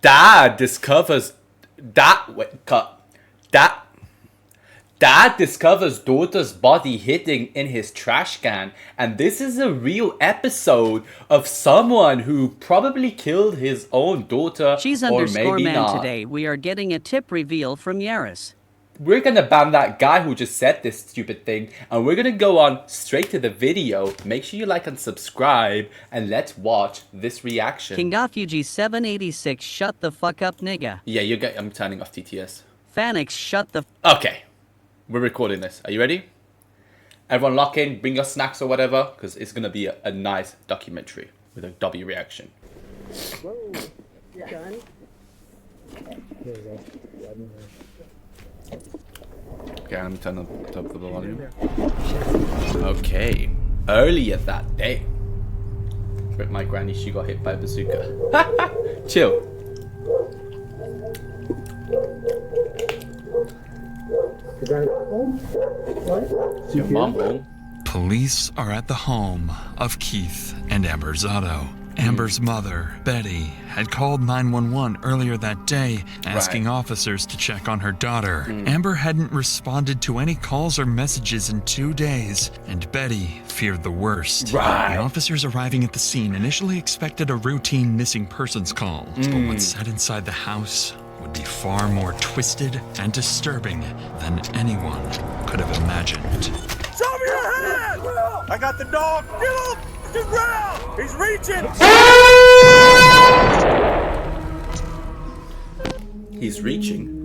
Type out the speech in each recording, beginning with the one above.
Dad discovers Dad discovers daughter's body hidden in his trash can, and this is a real episode of someone who probably killed his own daughter. She's or underscore maybe man not. today. We are getting a tip reveal from Yaris. We're gonna ban that guy who just said this stupid thing, and we're gonna go on straight to the video. Make sure you like and subscribe, and let's watch this reaction. King Fuji 786, shut the fuck up, nigga. Yeah, I'm turning off TTS. Fanix, shut the. Okay, we're recording this. Are you ready? Everyone lock in, bring your snacks or whatever, because it's gonna be a nice documentary with a W reaction. Whoa, done? Okay, let me turn up the volume. Okay, earlier that day, with my granny, she got hit by a bazooka. Chill. Is your mom home? Police are at the home of Keith and Amber Zotto. Amber's mother, Betty, had called 911 earlier that day, asking officers to check on her daughter. Amber hadn't responded to any calls or messages in 2 days, and Betty feared the worst. The officers arriving at the scene initially expected a routine missing persons call, but what sat inside the house would be far more twisted and disturbing than anyone could have imagined. Show me your hand! I got the dog! Get him! The ground! He's reaching! He's reaching.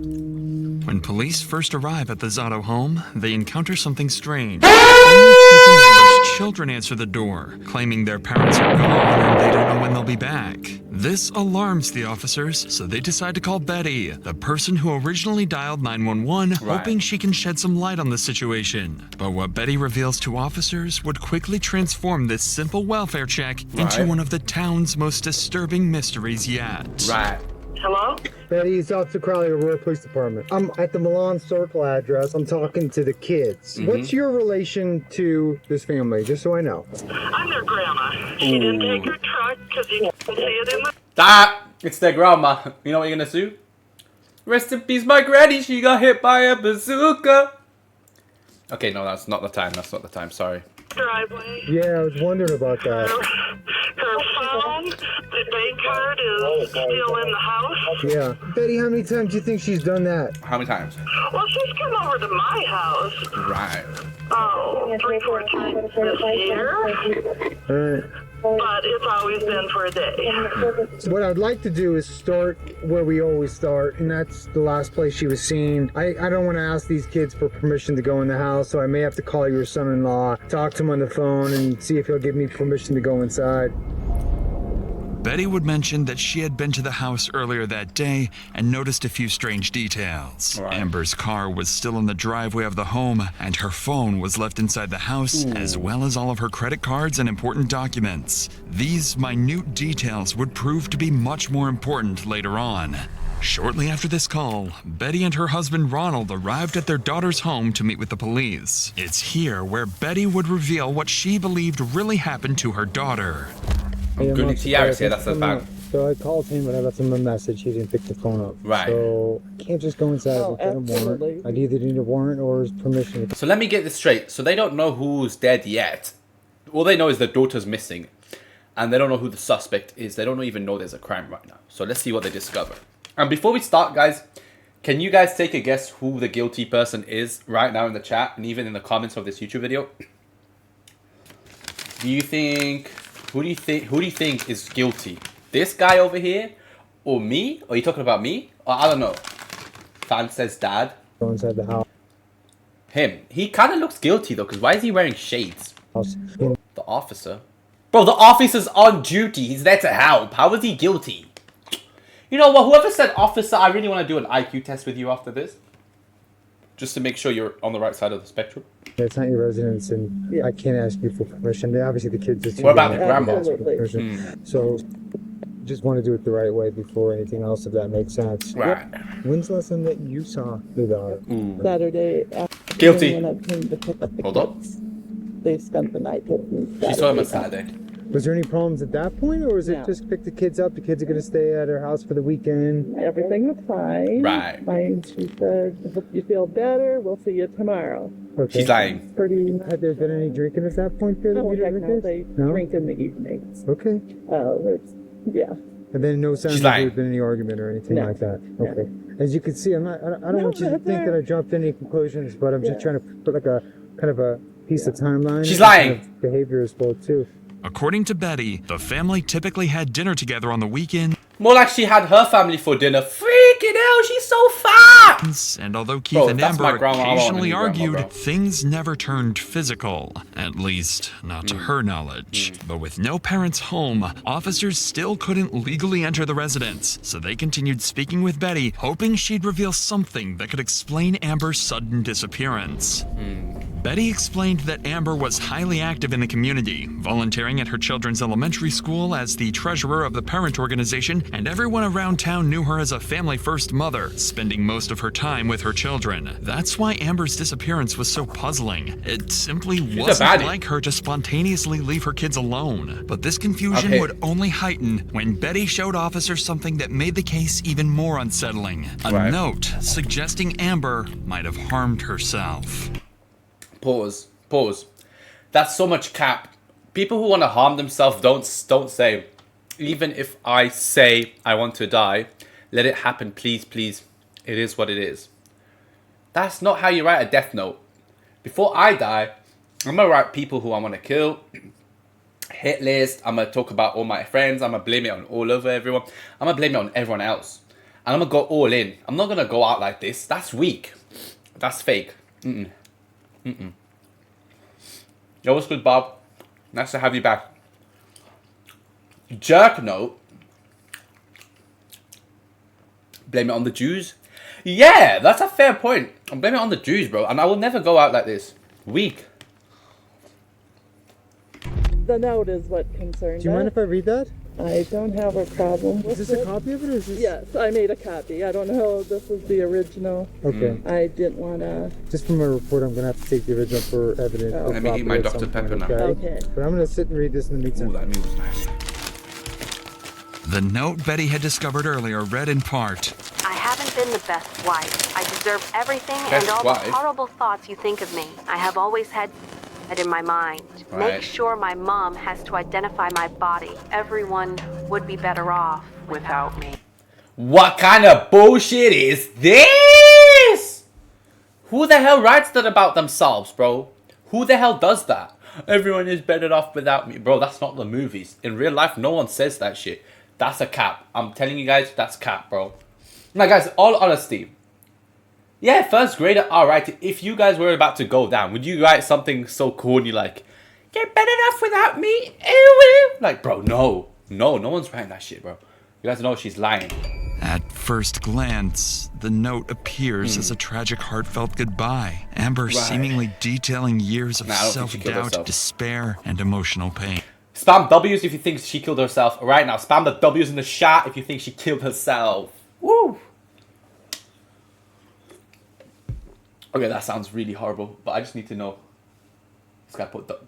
When police first arrive at the Zotto home, they encounter something strange. Only Keith and Amber's children answer the door, claiming their parents are gone and they don't know when they'll be back. This alarms the officers, so they decide to call Betty, the person who originally dialed 911, hoping she can shed some light on the situation. But what Betty reveals to officers would quickly transform this simple welfare check into one of the town's most disturbing mysteries yet. Hello? Betty, it's Officer Crowley, Aurora Police Department. I'm at the Milan Circle address. I'm talking to the kids. What's your relation to this family, just so I know? I'm their grandma. She didn't take her truck because you can see it in the... It's their grandma. You know what you're gonna sue? Rest in peace, my granny. She got hit by a bazooka. Okay, no, that's not the time. That's not the time. Sorry. driveway. Yeah, I was wondering about that. Her phone, the bank card is still in the house. Yeah. Betty, how many times do you think she's done that? How many times? Well, she's come over to my house. Right. Oh, 3-4 times this year. Alright. But it's always been for a day. So what I'd like to do is start where we always start, and that's the last place she was seen. I don't want to ask these kids for permission to go in the house, so I may have to call your son-in-law, talk to him on the phone, and see if he'll give me permission to go inside. Betty would mention that she had been to the house earlier that day and noticed a few strange details. Right. Amber's car was still in the driveway of the home, and her phone was left inside the house, as well as all of her credit cards and important documents. These minute details would prove to be much more important later on. Shortly after this call, Betty and her husband Ronald arrived at their daughter's home to meet with the police. It's here where Betty would reveal what she believed really happened to her daughter. I'm good to Yaris here, that's the bad. So I called him and I left him a message. He didn't pick the phone up. Right. So I can't just go inside without a warrant. I'd either need a warrant or his permission. So let me get this straight. So they don't know who's dead yet. All they know is the daughter's missing. And they don't know who the suspect is. They don't even know there's a crime right now. So let's see what they discover. And before we start, guys, can you guys take a guess who the guilty person is right now in the chat and even in the comments of this YouTube video? Do you think... Who do you think is guilty? This guy over here? Or me? Are you talking about me? Or I don't know. Fan says dad. Go inside the house. Him. He kind of looks guilty though, because why is he wearing shades? The officer? Bro, the officer's on duty. He's there to help. How is he guilty? You know what? Whoever said officer, I really want to do an IQ test with you after this. Just to make sure you're on the right side of the spectrum. It's not your residence, and I can't ask you for permission. Obviously, the kids are too What about the young grandma? to ask for permission. So, just want to do it the right way before anything else, if that makes sense. Right. When's the last time that you saw the daughter? Saturday Guilty. when I came to pick up the Hold up. kids. They spent the night with me. She saw him on Saturday. Was there any problems at that point, or was it No. just pick the kids up? The kids are going to stay at her house for the weekend. Everything was fine. Right. She said, hope you feel better. We'll see you tomorrow. Okay. She's lying. Pretty. Had there been any drinking at that point? There, Oh, you heck didn't no. think? They No? drink in the evenings. Okay. Yeah. And then no signs She's that lying. there's been any argument or anything No. like that. Okay. As you can see, I don't want you to that's think all that I right. dropped any conclusions, but I'm just Yeah. trying to put like a kind of a piece of timeline. She's and kind lying. of behavior as well too. According to Betty, the family typically had dinner together on the weekend, More like she had her family for dinner. Freaking hell, she's so fat! and although Keith Bro, and that's my Amber grandma. I want a occasionally new grandma, argued, bro. things never turned physical, at least not to her knowledge. But with no parents home, officers still couldn't legally enter the residence, so they continued speaking with Betty, hoping she'd reveal something that could explain Amber's sudden disappearance. Betty explained that Amber was highly active in the community, volunteering at her children's elementary school as the treasurer of the parent organization, and everyone around town knew her as a family-first mother, spending most of her time with her children. That's why Amber's disappearance was so puzzling. It simply wasn't baddie. like her to spontaneously leave her kids alone. But this confusion Okay. would only heighten when Betty showed officers something that made the case even more unsettling. A Right. note suggesting Amber might have harmed herself. Pause. That's so much cap. People who want to harm themselves don't say, even if I say I want to die, let it happen, please, please. It is what it is. That's not how you write a death note. Before I die, I'm gonna write people who I want to kill, hit list. I'm gonna talk about all my friends. I'm gonna blame it on all over everyone. I'm gonna blame it on everyone else, and I'm gonna go all in. I'm not gonna go out like this. That's weak. That's fake. Yo, what's good, Bob? Nice to have you back. Jerk note. Blame it on the Jews? Yeah, that's a fair point. I'm blaming it on the Jews, bro. And I will never go out like this. Weak. The note is what concerned Do you mind us. if I read that? I don't have a problem with Is this it. a copy of it, or is this? Yes, I made a copy. I don't know if this is the original. Okay. I didn't want to. Just from a report, I'm gonna have to take the original for evidence. Oh. Let me eat my Dr. Pepper now. Okay. But I'm gonna sit and read this in the meantime. Ooh, that means nice. The note Betty had discovered earlier read in part, I haven't been the best wife. I deserve everything Best and all wife? the horrible thoughts you think of me. I have always had it in my mind. Right. Make sure my mom has to identify my body. Everyone would be better off without me. What kind of bullshit is this? Who the hell writes that about themselves, bro? Who the hell does that? Everyone is better off without me. Bro, that's not the movies. In real life, no one says that shit. That's a cap. I'm telling you guys, that's cap, bro. Now, guys, all honesty. Yeah, first grader, alright. If you guys were about to go down, would you write something so corny like, you're better off without me? Like, bro, no. No one's writing that shit, bro. You guys know she's lying. At first glance, the note appears as a tragic, heartfelt goodbye. Amber seemingly detailing years of Nah, I don't think she killed self-doubt, herself. despair, and emotional pain. Spam W's if you think she killed herself. Right now, spam the W's in the chat if you think she killed herself. Woo! Okay, that sounds really horrible, but I just need to know. This guy put the...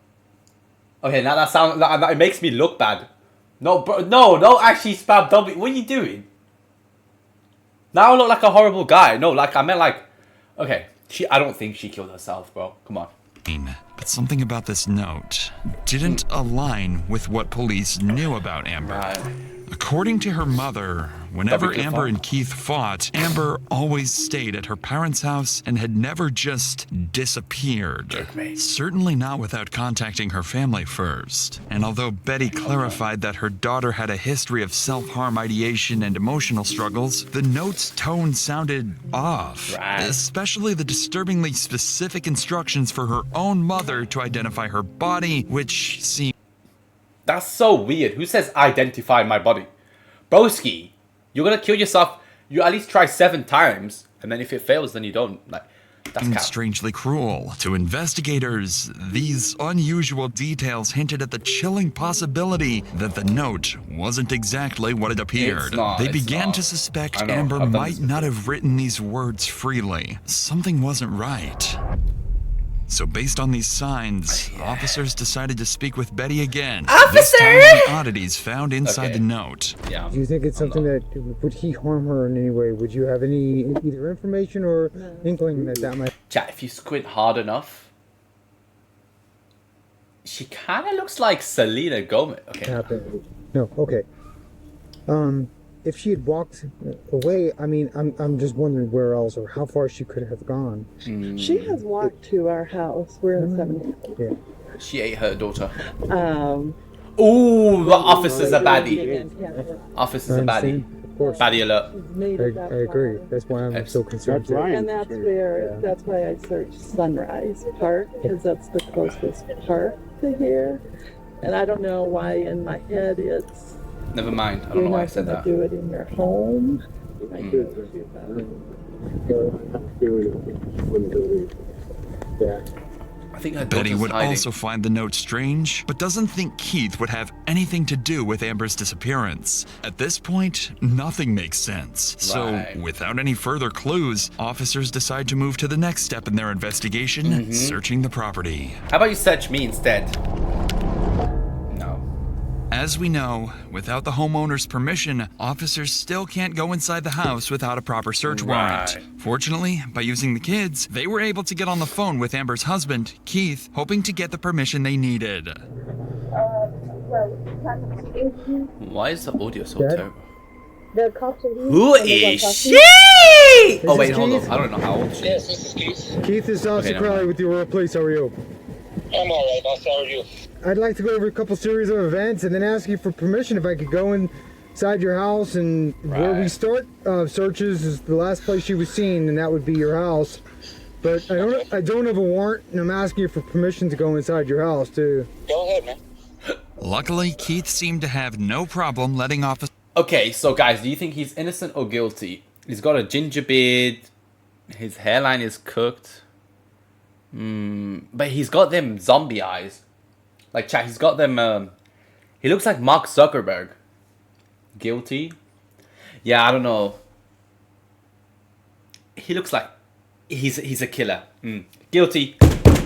Okay, now that sounds... It makes me look bad. No, bro, no, don't actually spam W. What are you doing? Now I look like a horrible guy. No, like, I meant like... Okay, I don't think she killed herself, bro. Come on. But something about this note didn't align with what police knew about Amber. Right. According to her mother, whenever Probably Amber fought. and Keith fought, Amber always stayed at her parents' house and had never just disappeared. Checkmate. Certainly not without contacting her family first. And although Betty clarified that her daughter had a history of self-harm ideation and emotional struggles, the note's tone sounded off. Right. Especially the disturbingly specific instructions for her own mother to identify her body, which seemed That's so weird. Who says identify my body? Broski, you're gonna kill yourself. You at least try 7 times, and then if it fails, then you don't. Like, that's cap. strangely cruel. To investigators, these unusual details hinted at the chilling possibility that the note wasn't exactly what it appeared. not, They it's began not. to suspect I know, Amber I've done might this not have written these words freely. Something wasn't right. So based on these signs, officers decided to speak with Betty again. Officer! This time on the oddities found inside the note. Yeah. Do you think it's something that would he harm her in any way? Would you have any either information or inkling that might? Chat, if you squint hard enough, she kind of looks like Selena Gomez. Okay. Happen? No. Okay. If she had walked away, I mean, I'm just wondering where else or how far she could have gone. She has walked to our house. We're in 70. Yeah. She ate her daughter. Ooh, the officer's a baddie. Officer's a baddie. Of course. Baddie alert. I agree. That's why I'm so concerned. And that's why I searched Sunrise Park, because that's the closest park to here. And I don't know why in my head it's, Never mind. I don't know why I said that. do it in your home. You might do it I think her Betty daughter's would hiding. also find the note strange, but doesn't think Keith would have anything to do with Amber's disappearance. At this point, nothing makes sense. So, Right. without any further clues, officers decide to move to the next step in their investigation, searching the property. How about you search me instead? No. As we know, without the homeowner's permission, officers still can't go inside the house without a proper search warrant. Right. Fortunately, by using the kids, they were able to get on the phone with Amber's husband, Keith, hoping to get the permission they needed. Why is the audio so Dad? terrible? The cops are here. Who is she? Oh wait, hold on. I don't know how old she is. This is Keith. Keith, this is Officer never Crowley mind. with the Aurora Police. How are you? I'm alright, boss. How are you? I'd like to go over a couple series of events and then ask you for permission if I could go inside your house. And where we Right. start searches is the last place she was seen, and that would be your house. But I don't have a warrant, and I'm asking you for permission to go inside your house too. Go ahead, man. Luckily, Keith seemed to have no problem letting officers. Okay, so guys, do you think he's innocent or guilty? He's got a ginger beard. His hairline is cooked. But he's got them zombie eyes. Like, chat, he's got them, he looks like Mark Zuckerberg. Guilty? Yeah, I don't know. He looks like he's a killer. Guilty.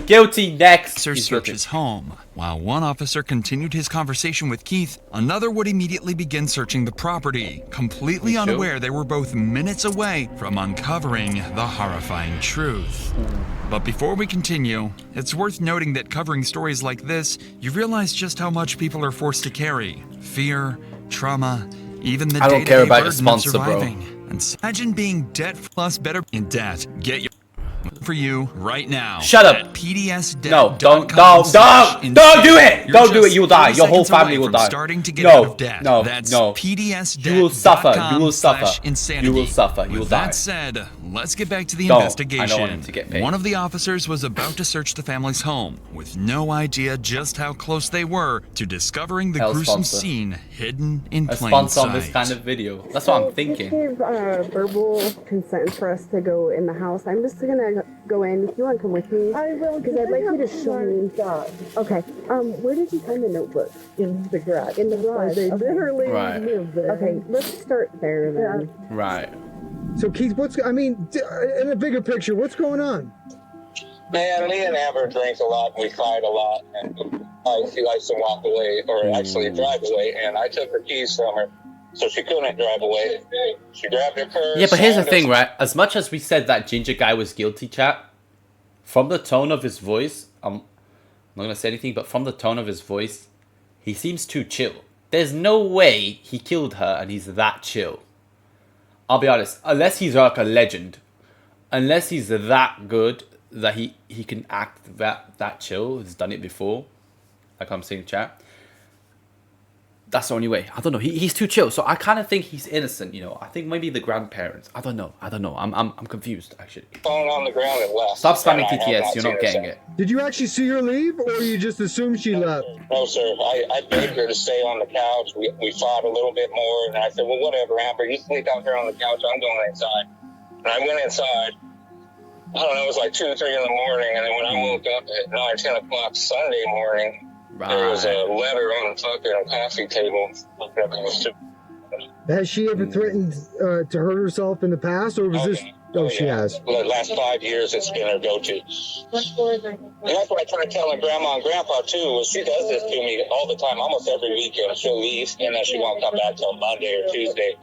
Guilty, next. He's Search guilty. his home. While one officer continued his conversation with Keith, another would immediately begin searching the property, completely You sure? unaware they were both minutes away from uncovering the horrifying truth. But before we continue, it's worth noting that covering stories like this, you realize just how much people are forced to carry. Fear, trauma, even the I don't day-to-day care about your burden of sponsor, bro. surviving. And imagine being debt plus better in debt. Get your for you right now. Shut up. At PDS No, don't do it. Don't do it. You'll die. Your whole family will die. Starting to get out of debt. No, That's no. PDSdebt.com You will suffer. You will suffer. /insanity. You will suffer. You will With die. that said, let's get back to the Don't. I investigation. don't want him to get paid. One of the officers was about to search the family's home, with no idea just how close they were to discovering the Hell gruesome sponsor. scene hidden in A plain sponsor sight. on this kind of video. That's what I'm thinking. Gave verbal consent for us to go in the house. I'm just gonna go in. If you want to come with me, I will, because I'd like you to show me. Okay. Where did you find the notebook? in the garage. In the garage. They Okay. literally Right. live there. Okay, let's start there then. Right. So Keith, in a bigger picture, what's going on? Man, me and Amber drink a lot, and we fight a lot, and she likes to walk away, or actually drive away, and I took her keys from her, so she couldn't drive away. She grabbed her purse. Yeah, but here's the signed thing, us- right? As much as we said that ginger guy was guilty, chat, from the tone of his voice, I'm not gonna say anything, but from the tone of his voice, he seems too chill. There's no way he killed her and he's that chill. I'll be honest, unless he's like a legend, unless he's that good that he can act that chill, has done it before, like I'm saying, chat. That's the only way. I don't know. He's too chill, so I kind of think he's innocent. You know, I think maybe the grandparents. I don't know. I'm confused actually. Phone on the ground and left. Stop spamming And I have TTS. You're seen not her getting since. it. Did you actually see her leave, or you just assumed she left? No, sir. I begged her to stay on the couch. We fought a little bit more, and I said, well, whatever, Amber. You sleep out there on the couch. I'm going inside. And I went inside. I don't know, it was like 2 or 3 in the morning, and then when I woke up at 9, 10 o'clock Sunday morning, there was a letter on the fucking coffee table. Has she ever threatened to hurt herself in the past, or was this Oh, she has. For the last 5 years, it's been her go-to. And that's what I try telling Grandma and Grandpa, too. She does this to me all the time, almost every weekend. She'll leave, and then she won't come back till Monday or Tuesday.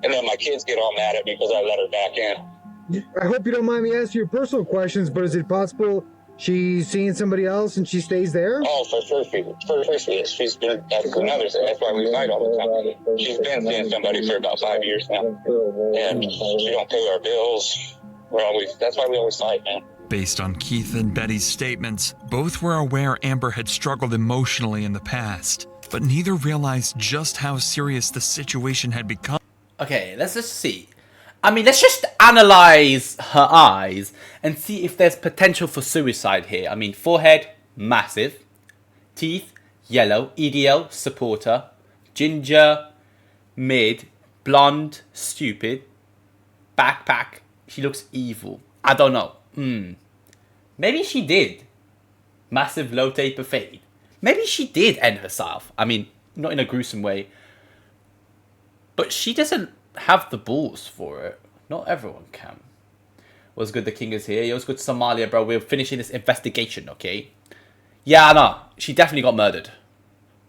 And then my kids get all mad at me because I let her back in. I hope you don't mind me asking you personal questions, but is it possible she's seeing somebody else and she stays there? Oh, for sure she is. She's been, that's another thing. That's why we fight all the time. She's been seeing somebody for about 5 years now. And she don't pay our bills. That's why we always fight, man. Based on Keith and Betty's statements, both were aware Amber had struggled emotionally in the past, but neither realized just how serious the situation had become. Okay, let's just see. I mean, let's just analyze her eyes and see if there's potential for suicide here. I mean, forehead, massive. Teeth, yellow. EDL, supporter. Ginger, mid. Blonde, stupid. Backpack, she looks evil. I don't know. Maybe she did. Massive low taper fade. Maybe she did end herself. I mean, not in a gruesome way. But she doesn't have the balls for it. Not everyone can. What's good, the king is here. Yo, what's good, Somalia, bro. We're finishing this investigation, okay? Yeah, no. She definitely got murdered.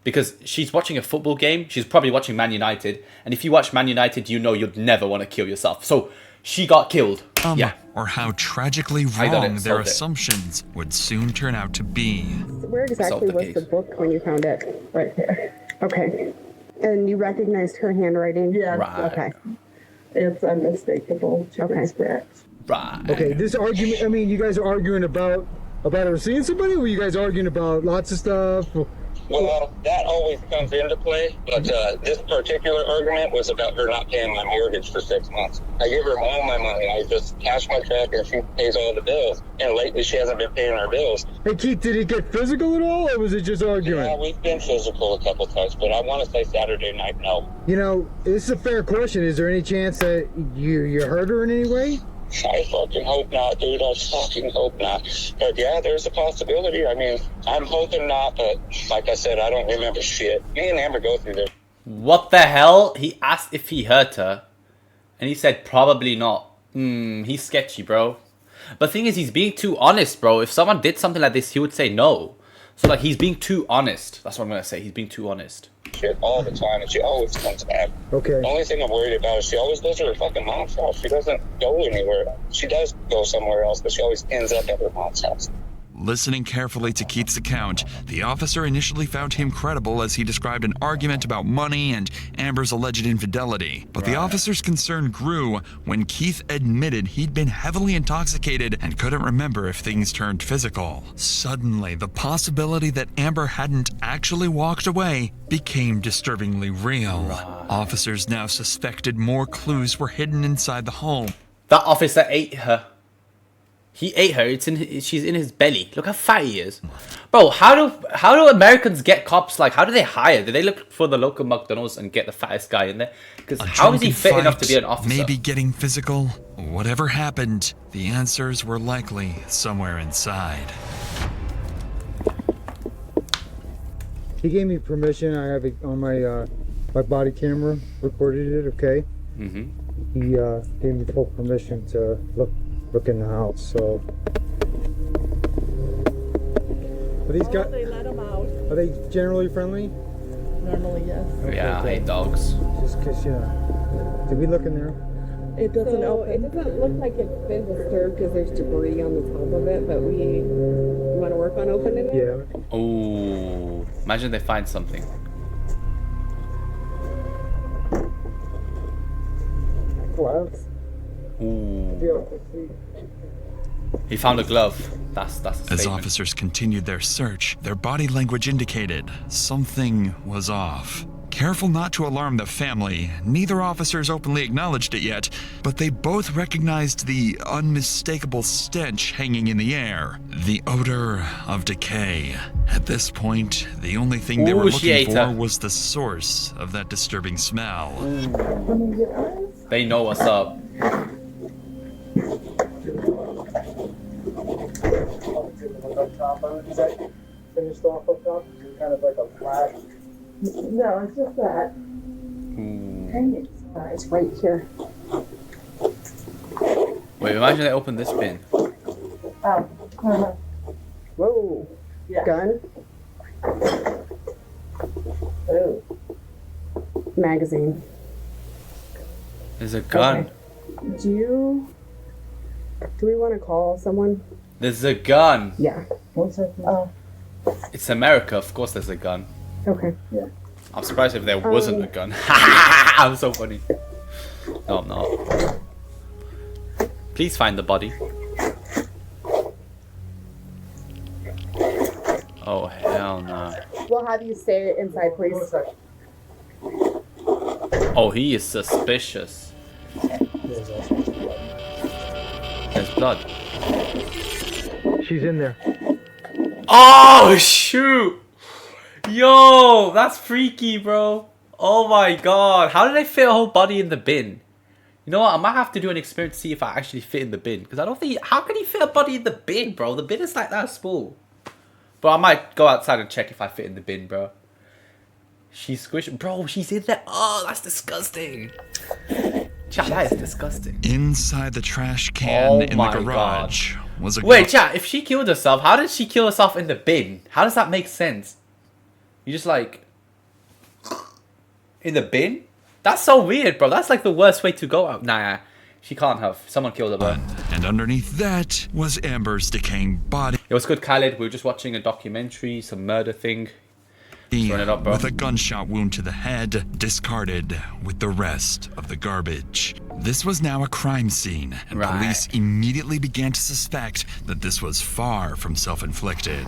Because she's watching a football game. She's probably watching Man United. And if you watch Man United, you know you'd never want to kill yourself. So, she got killed. Yeah. Or how tragically wrong their assumptions would soon turn out to be. Where exactly was the book when you found it? Right there. Okay. And you recognized her handwriting? Yeah. Right. Okay. It's unmistakable. Okay. Right. Okay, this argument, I mean, you guys are arguing about her seeing somebody, or were you guys arguing about lots of stuff? Well, that always comes into play, but this particular argument was about her not paying my mortgage for 6 months. I give her all my money. I just cash my check and she pays all the bills. And lately she hasn't been paying our bills. Hey, Keith, did it get physical at all, or was it just arguing? Yeah, we've been physical a couple times, but I want to say Saturday night, no. You know, this is a fair question. Is there any chance that you hurt her in any way? I fucking hope not, dude. I fucking hope not. But yeah, there's a possibility. I mean, I'm hoping not, but like I said, I don't remember shit. Me and Amber go through this. What the hell? He asked if he hurt her. And he said probably not. He's sketchy, bro. But the thing is, he's being too honest, bro. If someone did something like this, he would say no. So, like, he's being too honest. That's what I'm going to say. He's being too honest. Shit all the time, and she always comes back. Okay. The only thing I'm worried about is she always goes to her fucking mom's house. She doesn't go anywhere. She does go somewhere else, but she always ends up at her mom's house. Listening carefully to Keith's account, the officer initially found him credible as he described an argument about money and Amber's alleged infidelity. But the officer's concern grew when Keith admitted he'd been heavily intoxicated and couldn't remember if things turned physical. Suddenly, the possibility that Amber hadn't actually walked away became disturbingly real. Officers now suspected more clues were hidden inside the home. That officer ate her. He ate her. She's in his belly. Look how fat he is, bro. How do Americans get cops? Like, how do they hire? Do they look for the local McDonald's and get the fattest guy in there? Because how is he fit enough to be an officer? Maybe getting physical. Whatever happened, the answers were likely somewhere inside. He gave me permission. I have it on my body camera. Recorded it. Okay. He gave me full permission to look in the house. So They let them out. Are they generally friendly? Normally, yes. Yeah, I hate dogs. Just because, did we look in there? It doesn't open. It doesn't look like it's been disturbed because there's debris on the top of it, but we want to work on opening it? Yeah. Oh, imagine they find something. Gloves. Ooh. He found a glove. That's a statement. As officers continued their search, their body language indicated something was off. Careful not to alarm the family, neither officers openly acknowledged it yet, but they both recognized the unmistakable stench hanging in the air, the odor of decay. At this point, the only thing they were looking for was the source of that disturbing smell. They know what's up. Is that finished off up top? Kind of like a flat. No, it's just that. It's right here. Wait, imagine they open this bin. Whoa. Yeah. Gun. Oh. Magazine. There's a gun. Okay. Do we want to call someone? There's a gun. Yeah. It's America, of course there's a gun. Okay. Yeah. I'm surprised if there wasn't a gun. I'm so funny. No, I'm not. Please find the body. Oh, hell no. We'll have you stay inside, please. Oh, he is suspicious. There's blood. She's in there. Oh, shoot! Yo, that's freaky, bro. Oh my god. How did I fit a whole body in the bin? You know what? I might have to do an experiment to see if I actually fit in the bin. Because I don't think... How can he fit a body in the bin, bro? The bin is like that small. But I might go outside and check if I fit in the bin, bro. She's squished. Bro, she's in there. Oh, that's disgusting. Chat, that is disgusting. Inside the trash can in the garage was a... Wait, chat, if she killed herself, how did she kill herself in the bin? How does that make sense? You just like... In the bin? That's so weird, bro. That's like the worst way to go out. Nah, she can't have. Someone killed her, bro. And underneath that was Amber's decaying body. It was good, Khaled. We were just watching a documentary, some murder thing. Run it up, bro. With a gunshot wound to the head, discarded with the rest of the garbage. This was now a crime scene, and police immediately began to suspect that this was far from self-inflicted.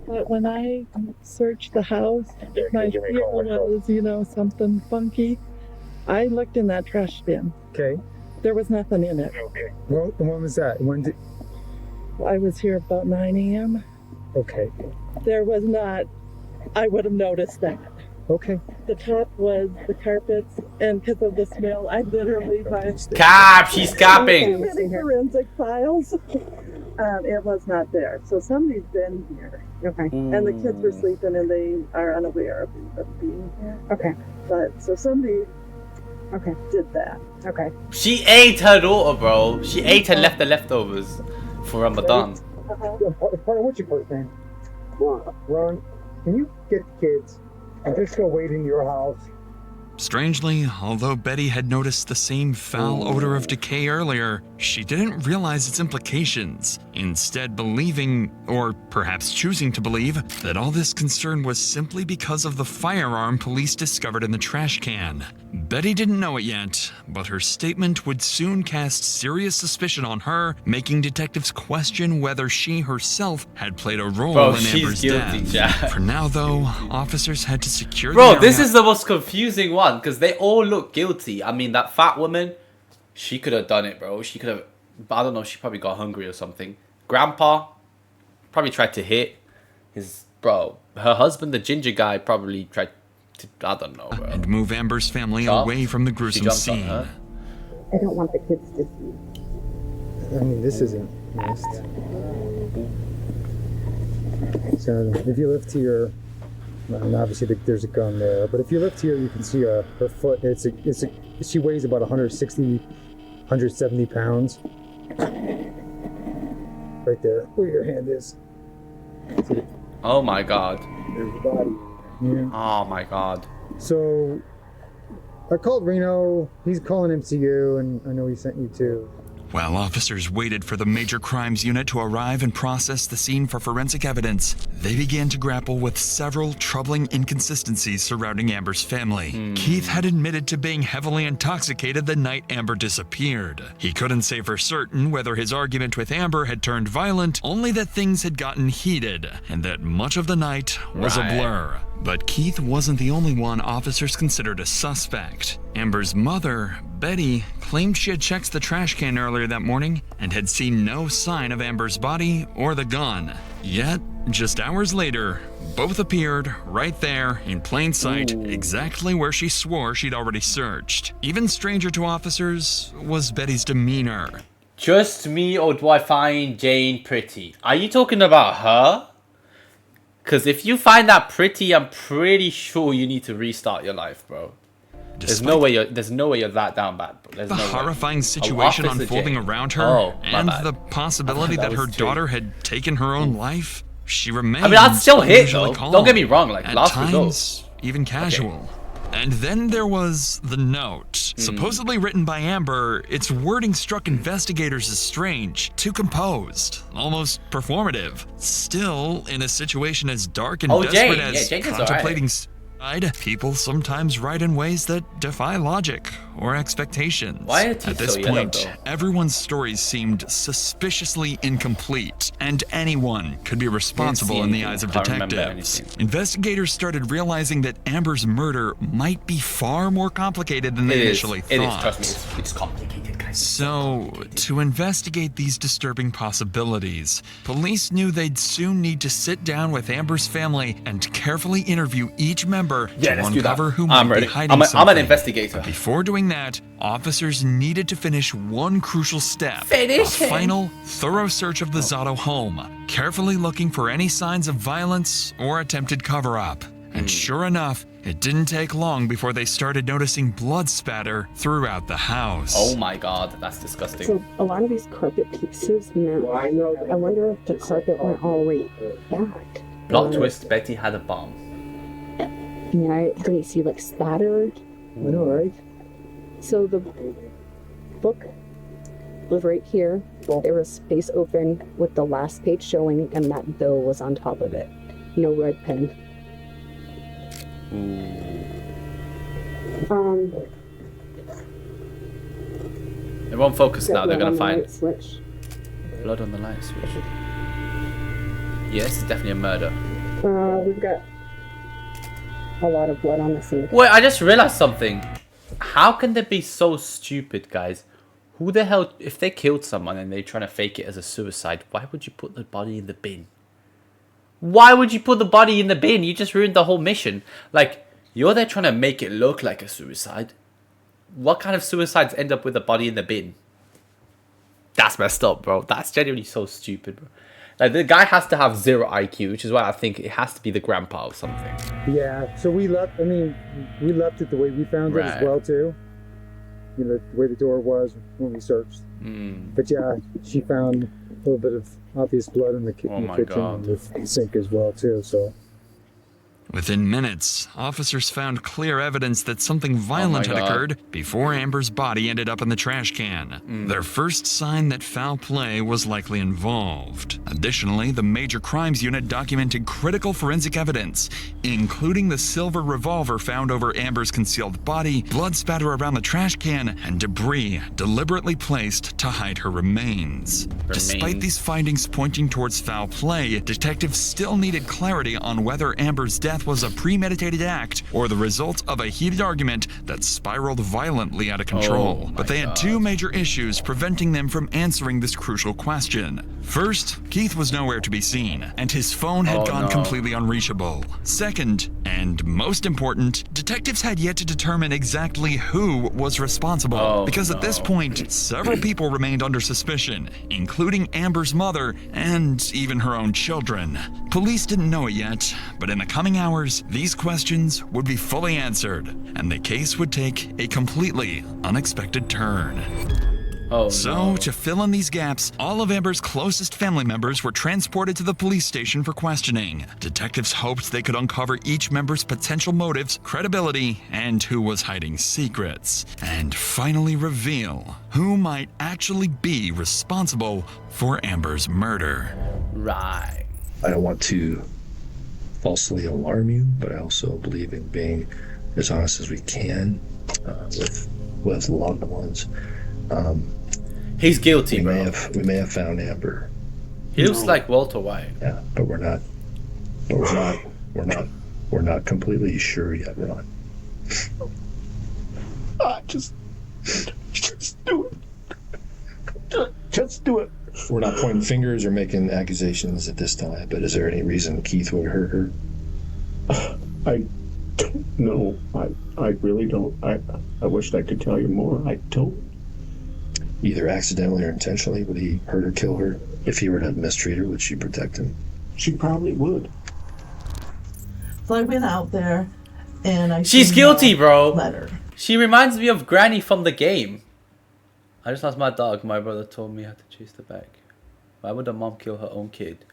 But when I searched the house, my fear was, you know, something funky. I looked in that trash bin. Okay. There was nothing in it. Okay. Well, when was that? When did... I was here about 9 a.m. Okay. There was not... I would have noticed that. Okay. The top was the carpets, and because of the smell, I literally... Cap! She's capping! Forensic files. It was not there. So somebody's been here. Okay. And the kids were sleeping, and they are unaware of being here. Okay. But, so somebody... Okay. Did that. Okay. She ate her daughter, bro. She ate and left the leftovers for Ramadan. What's your first name? Ron, can you get the kids and just go wait in your house? Strangely, although Betty had noticed the same foul odor of decay earlier, she didn't realize its implications, instead believing, or perhaps choosing to believe, that all this concern was simply because of the firearm police discovered in the trash can. Betty didn't know it yet, but her statement would soon cast serious suspicion on her, making detectives question whether she herself had played a role in Amber's death. Jack. For now, though, officers had to secure Bro, the this area. is the most confusing one, because they all look guilty. I mean, that fat woman, she could have done it, bro. She could have, I don't know, she probably got hungry or something. Grandpa probably tried to hit his, bro. Her husband, the ginger guy, probably tried to, I don't know, bro. And move Amber's family away from the gruesome scene. I don't want the kids to see. I mean, this isn't missed. So if you lift here, and obviously there's a gun there, but if you lift here, you can see her foot. She weighs about 160, 170 pounds. Right there, where your hand is. Oh my god. There's the body. Yeah. Oh my god. So I called Reno. He's calling MCU, and I know he sent you too. While officers waited for the Major Crimes Unit to arrive and process the scene for forensic evidence, they began to grapple with several troubling inconsistencies surrounding Amber's family. Keith had admitted to being heavily intoxicated the night Amber disappeared. He couldn't say for certain whether his argument with Amber had turned violent, only that things had gotten heated, and that much of the night was a blur. But Keith wasn't the only one officers considered a suspect. Amber's mother, Betty, claimed she had checked the trash can earlier that morning and had seen no sign of Amber's body or the gun. Yet, just hours later, both appeared right there in plain sight, exactly where she swore she'd already searched. Even stranger to officers was Betty's demeanor. Just me, or do I find Jane pretty? Are you talking about her? Because if you find that pretty, I'm pretty sure you need to restart your life, bro. There's no way you're that down bad. There's the no horrifying way. situation unfolding around her, and the possibility that her two. daughter had taken her own life, she remained. I mean, I'd still hit though. calm, Don't get me wrong. Like at last times, result, even casual. Okay. And then there was the note. Supposedly written by Amber, its wording struck investigators as strange, too composed, almost performative. Still, in a situation as dark and desperate as contemplating suicide, people sometimes write in ways that defy logic or expectations. Why are At this point, everyone's stories seemed suspiciously incomplete, and anyone could be responsible in the eyes of detectives. Investigators started realizing that Amber's murder might be far more complicated than they initially thought. It is, trust me, it's complicated, guys. So, to investigate these disturbing possibilities, police knew they'd soon need to sit down with Amber's family and carefully interview each member to uncover who might be hiding something. I'm an investigator. But before doing that, officers needed to finish one crucial step. A final, thorough search of the Zotto home, carefully looking for any signs of violence or attempted cover-up. And sure enough, it didn't take long before they started noticing blood spatter throughout the house. Oh my god, that's disgusting. So a lot of these carpet pieces, I wonder if the carpet went all the way back. Plot twist, Betty had a bomb. Yeah, don't you see like spatter? I know, right? So the book was right here. There was space open with the last page showing, and that bill was on top of it. No red pen. It won't focus now. They're gonna find switch. Blood on the light switch. Yes, it's definitely a murder. We've got a lot of blood on the scene. Wait, I just realized something. How can they be so stupid, guys? Who the hell, if they killed someone and they're trying to fake it as a suicide, why would you put the body in the bin? Why would you put the body in the bin? You just ruined the whole mission. Like, you're there trying to make it look like a suicide. What kind of suicides end up with a body in the bin? That's messed up, bro. That's genuinely so stupid, bro. Like, the guy has to have 0 IQ, which is why I think it has to be the grandpa or something. Yeah, so we left it the way we found it as well, too. You know, the way the door was when we searched. But yeah, she found a little bit of obvious blood in the kitchen and the sink as well, too, so. Within minutes, officers found clear evidence that something violent had occurred before Amber's body ended up in the trash can. Their first sign that foul play was likely involved. Additionally, the Major Crimes Unit documented critical forensic evidence, including the silver revolver found over Amber's concealed body, blood spatter around the trash can, and debris deliberately placed to hide her remains. Despite these findings pointing towards foul play, detectives still needed clarity on whether Amber's death was a premeditated act or the result of a heated argument that spiraled violently out of control. But they had two major issues preventing them from answering this crucial question. First, Keith was nowhere to be seen, and his phone had gone completely unreachable. Second, and most important, detectives had yet to determine exactly who was responsible, because at this point, several people remained under suspicion, including Amber's mother and even her own children. Police didn't know it yet, but in the coming hours, these questions would be fully answered, and the case would take a completely unexpected turn. To fill in these gaps, all of Amber's closest family members were transported to the police station for questioning. Detectives hoped they could uncover each member's potential motives, credibility, and who was hiding secrets, and finally reveal who might actually be responsible for Amber's murder. Right. I don't want to falsely alarm you, but I also believe in being as honest as we can with loved ones. He's guilty, bro. We may have found Amber. He looks like Walter White. Yeah, but we're not completely sure yet, Ron. Just do it. Just do it. We're not pointing fingers or making accusations at this time, but is there any reason Keith would hurt her? I don't know. I really don't. I wished I could tell you more. I don't. Either accidentally or intentionally, would he hurt or kill her? If he were to mistreat her, would she protect him? She probably would. So I went out there and She's guilty, bro. Letter. She reminds me of Granny from the game. I just lost my dog. My brother told me how to chase the bag. Why would a mom kill her own kid?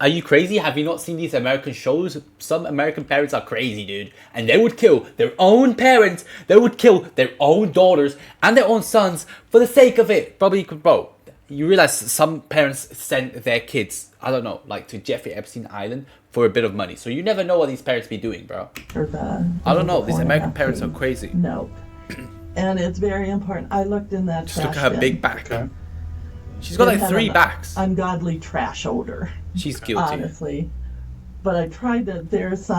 Are you crazy? Have you not seen these American shows? Some American parents are crazy, dude. And they would kill their own parents. They would kill their own daughters and their own sons for the sake of it. Probably, bro, you realize some parents send their kids, I don't know, like to Jeffrey Epstein Island for a bit of money. So you never know what these parents be doing, bro. I don't know. These American parents are crazy. No. And it's very important. I looked in that trash Look at her bin. big back. Okay. She's got like 3 backs. Ungodly trash odor. She's guilty. Honestly. But I tried to, there's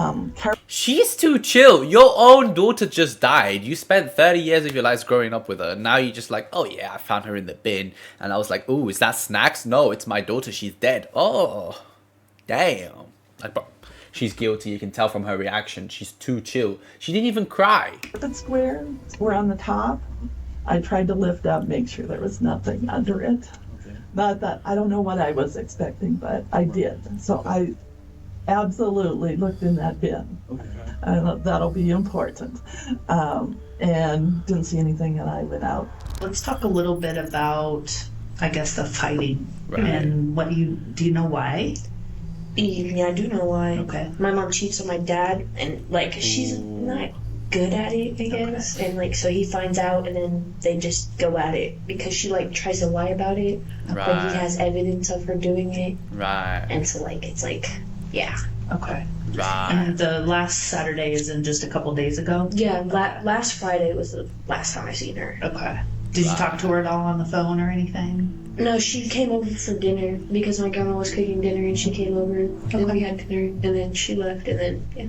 She's too chill. Your own daughter just died. You spent 30 years of your lives growing up with her. Now you're just like, oh yeah, I found her in the bin. And I was like, ooh, is that snacks? No, it's my daughter. She's dead. Oh, damn. Like, bro, she's guilty. You can tell from her reaction. She's too chill. She didn't even cry. The square were on the top. I tried to lift up, make sure there was nothing under it. Not that, I don't know what I was expecting, but I did. So I absolutely looked in that bin. That'll be important. And didn't see anything, and I went out. Let's talk a little bit about, I guess, the fighting. Right. And what do you know why? Yeah, I do know why. Okay. My mom cheats on my dad, and like she's not good at it, I guess. Okay. And like so he finds out, and then they just go at it because she like tries to lie about it, right. but he has evidence of her doing it. Right. And so like it's like, yeah. Okay. Right. And the last Saturday is in just a couple days ago? Yeah, last Friday was the last time I seen her. Okay. Did you talk to her at all on the phone or anything? No, she came over for dinner because my grandma was cooking dinner, and she came over and we had dinner, and then she left, and then yeah.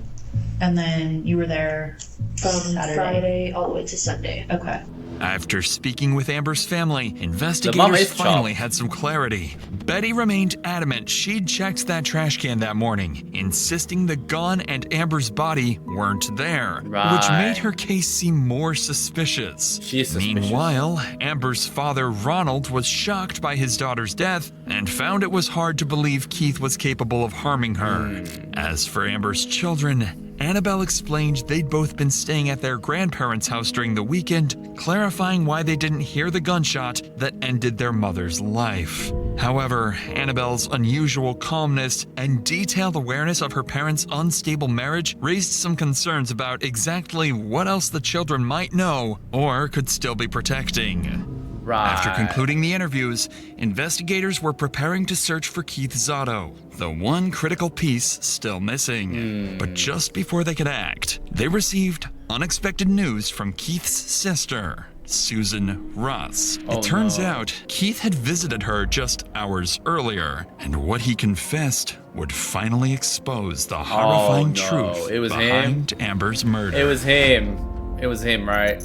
And then you were there from Saturday. Friday all the way to Sunday. Okay. After speaking with Amber's family, investigators finally had some clarity. Betty remained adamant she'd checked that trash can that morning, insisting the gun and Amber's body weren't there, which made her case seem more suspicious. Meanwhile, Amber's father, Ronald, was shocked by his daughter's death and found it was hard to believe Keith was capable of harming her. As for Amber's children, Annabelle explained they'd both been staying at their grandparents' house during the weekend, clarifying why they didn't hear the gunshot that ended their mother's life. However, Annabelle's unusual calmness and detailed awareness of her parents' unstable marriage raised some concerns about exactly what else the children might know or could still be protecting. After concluding the interviews, investigators were preparing to search for Keith Zotto, the one critical piece still missing. But just before they could act, they received unexpected news from Keith's sister, Susan Russ. It turns out Keith had visited her just hours earlier, and what he confessed would finally expose the horrifying truth behind Amber's murder. It was him. It was him, right?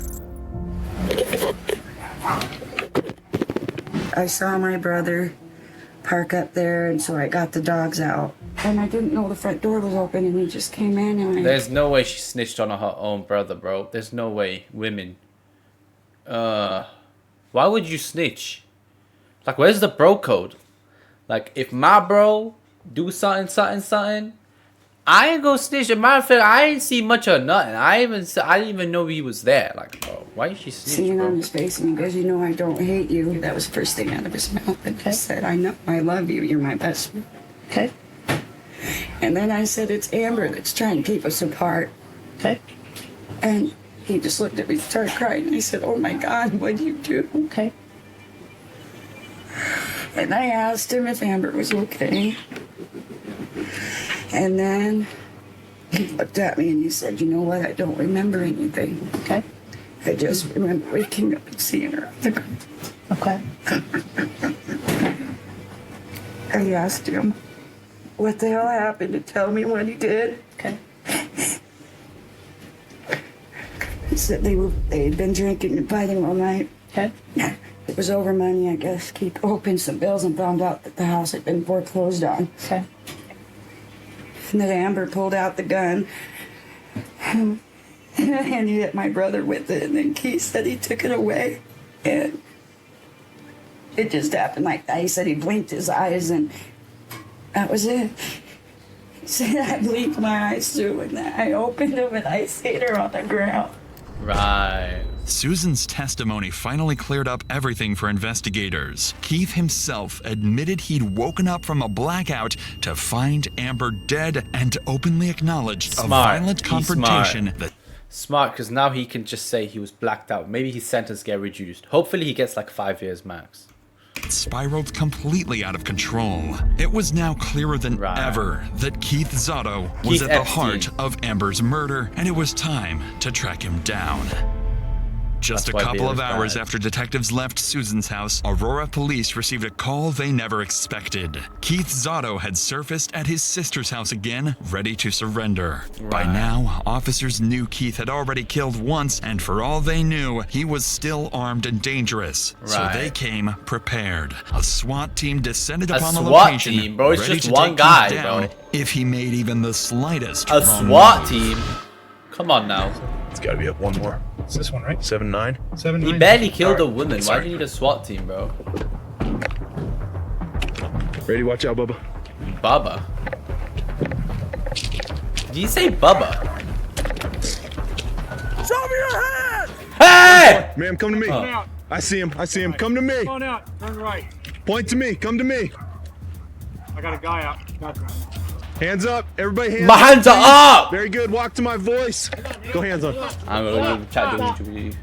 I saw my brother park up there, and so I got the dogs out. And I didn't know the front door was open, and he just came in, and There's no way she snitched on her own brother, bro. There's no way. Women. Why would you snitch? Like, where's the bro code? Like, if my bro do something, I ain't go snitch. As a matter of fact, I ain't see much of nothing. I didn't even know he was there. Like, bro, why did she snitch, seeing bro? on his face, and he goes, "You know I don't hate you." That was the first thing out of his mouth. And I said, "I know, I love you. You're my best friend." Okay. And then I said, "It's Amber that's trying to keep us apart." Okay. And he just looked at me and started crying. And I said, "Oh my God, what did you do?" Okay. And I asked him if Amber was okay. And then he looked at me and he said, "You know what? I don't remember anything." Okay. I just remember waking up and seeing her on the ground. Okay. I asked him what the hell happened to tell me what he did. Okay. He said they'd been drinking and fighting all night. Okay. It was over money, I guess. Keith opened some bills and found out that the house had been foreclosed on. Okay. And then Amber pulled out the gun and he hit my brother with it. And then Keith said he took it away. And it just happened like that. He said he blinked his eyes and that was it. He said I blinked my eyes too and I opened them and I seen her on the ground. Right. Susan's testimony finally cleared up everything for investigators. Keith himself admitted he'd woken up from a blackout to find Amber dead and openly acknowledged a violent confrontation. Smart, because now he can just say he was blacked out. Maybe his sentence get reduced. Hopefully he gets like 5 years max. Spiraled completely out of control. It was now clearer than ever that Keith Zotto was at the heart of Amber's murder, and it was time to track him down. Just a couple of hours after detectives left Susan's house, Aurora police received a call they never expected. Keith Zotto had surfaced at his sister's house again, ready to surrender. By now, officers knew Keith had already killed once, and for all they knew, he was still armed and dangerous. So they came prepared. A SWAT team descended upon the location, team, bro. It's ready just to one take guy, Keith down bro. if he made even the slightest A wrong SWAT move. team? Come on now. It's got to be up one more. It's this one, right? 7-9. 7-9. He barely killed a woman. Why do you need a SWAT team, bro? Ready? Watch out, Bubba. Bubba? Did you say Bubba? Show me your hand! Hey! Ma'am, come to me. I see him. I see him. Come to me. Come on out. Turn right. Point to me. Come to me. I got a guy out. Hands up. Everybody hands My up. hands are please. up! Very good. Walk to my voice. Go hands on. I'm going to chat to you.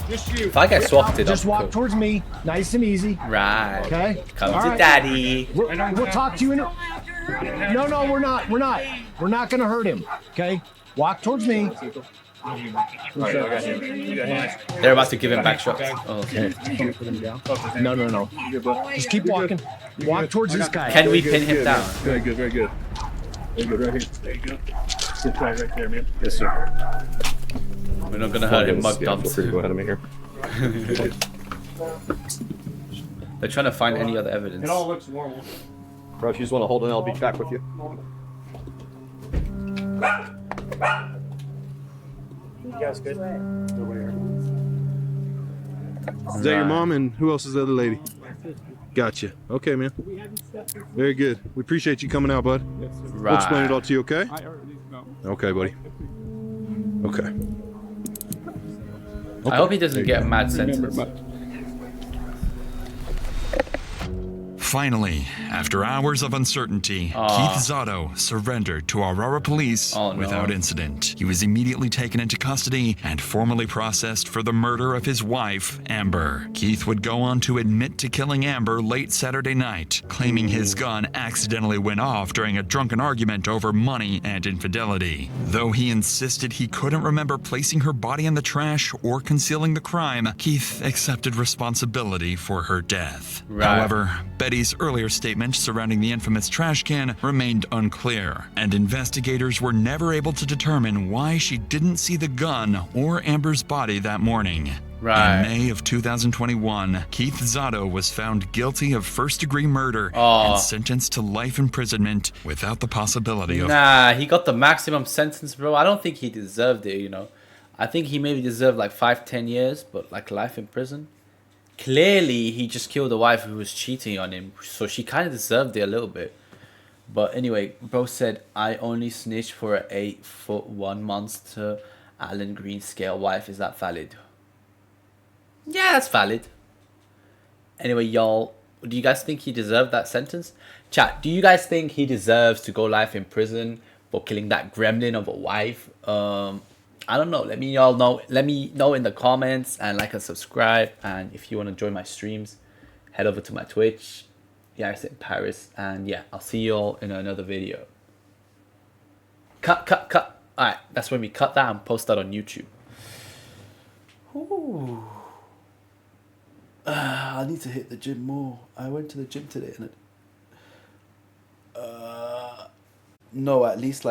Just you. If I get swatted, Just I'll walk cook. towards me, nice and easy. Right. Okay. Come All to right. daddy. We'll talk to you in. No, we're not. We're not. We're not gonna hurt him. Okay. Walk towards me. They're about to give him back shots. Oh, okay. No. Just keep walking. Walk towards this guy. Can we pin him down? Very good. Very good. Very good. Right here. There you go. Sit right there, man. Yes, sir. We're not gonna hurt him. Mug dumps. Go ahead of me here. They're trying to find any other evidence. It all looks normal. Bro, if you just want to hold it, I'll be back with you. You guys good? Is that your mom, and who else is the other lady? Gotcha. Okay, man. Very good. We appreciate you coming out, bud. We'll explain it all to you, okay? Okay, buddy. Okay. I hope he doesn't get a mad sentence. Finally, after hours of uncertainty, Keith Zotto surrendered to Aurora police without incident. He was immediately taken into custody and formally processed for the murder of his wife, Amber. Keith would go on to admit to killing Amber late Saturday night, claiming his gun accidentally went off during a drunken argument over money and infidelity. Though he insisted he couldn't remember placing her body in the trash or concealing the crime, Keith accepted responsibility for her death. However, Betty's earlier statement surrounding the infamous trash can remained unclear, and investigators were never able to determine why she didn't see the gun or Amber's body that morning. In May of 2021, Keith Zotto was found guilty of first-degree murder and sentenced to life imprisonment without the possibility of... Nah, he got the maximum sentence, bro. I don't think he deserved it, you know. I think he maybe deserved like 5-10 years, but like life in prison. Clearly, he just killed a wife who was cheating on him, so she kind of deserved it a little bit. But anyway, bro said, I only snitched for a 8-foot 1 monster Alan Green scale wife. Is that valid? Yeah, that's valid. Anyway, y'all, do you guys think he deserved that sentence? Chat, do you guys think he deserves to go life in prison for killing that gremlin of a wife? I don't know. Let me know in the comments, and like and subscribe. And if you want to join my streams, head over to my Twitch. Yeah, it's in Paris. And yeah, I'll see you all in another video. Cut. Alright, that's when we cut that and post that on YouTube. Ooh. I need to hit the gym more. I went to the gym today and no, at least like